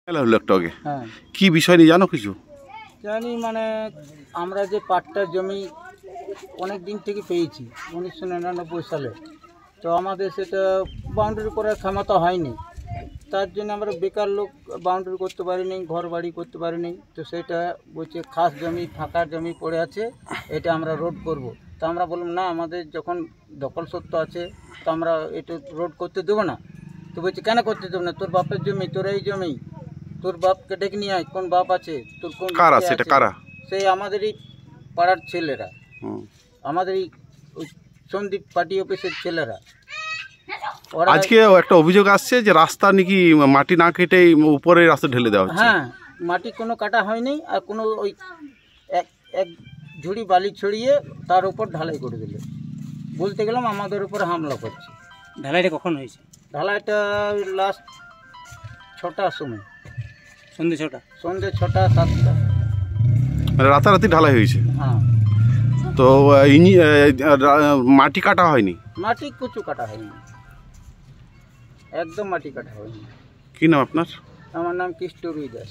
হলো একটু আগে। হ্যাঁ, কি বিষয় নিয়ে জানো কিছু? জানি মানে আমরা যে পাট্টার জমি অনেক দিন থেকে পেয়েছি 1999 সালে, তো আমাদের সেটা বাউন্ডারি করার ক্ষমতা হয়নি। তার জন্য আমরা বেকার লোক বাউন্ডারি করতে পারিনি, ঘর বাড়ি করতে পারিনি। তো সেটা বলছে খাস জমি, ফাঁকা জমি পড়ে আছে, এটা আমরা রোড করব। তো আমরা বললাম না, আমাদের যখন দখল সত্ত্ব আছে তো আমরা এটা রোড করতে দেবো না। তো বলছে কেন করতে দেবো না, তোর বাপের জমি, তোর এই জমি, তোর বাপকে ডেকে নিয়ে আয়, কোন বাপ আছে তোর, কোন কারা কে সেটা আছে? কারা? সেই আমাদেরই পাড়ার ছেলেরা, আমাদেরই ওই সন্দীপ পার্টি অফিসের ছেলেরা। ওরা আজকে একটা অভিযোগ আসছে যে রাস্তা নাকি মাটি না কেটে উপরে রাস্তা ঢেলে দেওয়া হচ্ছে। হ্যাঁ, মাটি কোনো কাটা হয়নি, আর কোনো ওই এক ঝুড়ি বালি ছড়িয়ে তার উপর ঢালাই করে দিল। বলতে গেলাম আমাদের উপর হামলা করছে। ঢালাইটা কখন হয়েছে? ঢালাইটা লাস্ট 6টার সময়, সন্ধ্যে 6টা, সন্ধ্যে 6টা 7টা, মানে রাতারাতি ঢালাই হয়েছে। হ্যাঁ। তো মাটি কাটা হয়নি? মাটি কিছু কাটা হয়নি, একদম মাটি কাটা হয়নি। কি নাম আপনার? আমার নাম কিষ্টরুই দাস।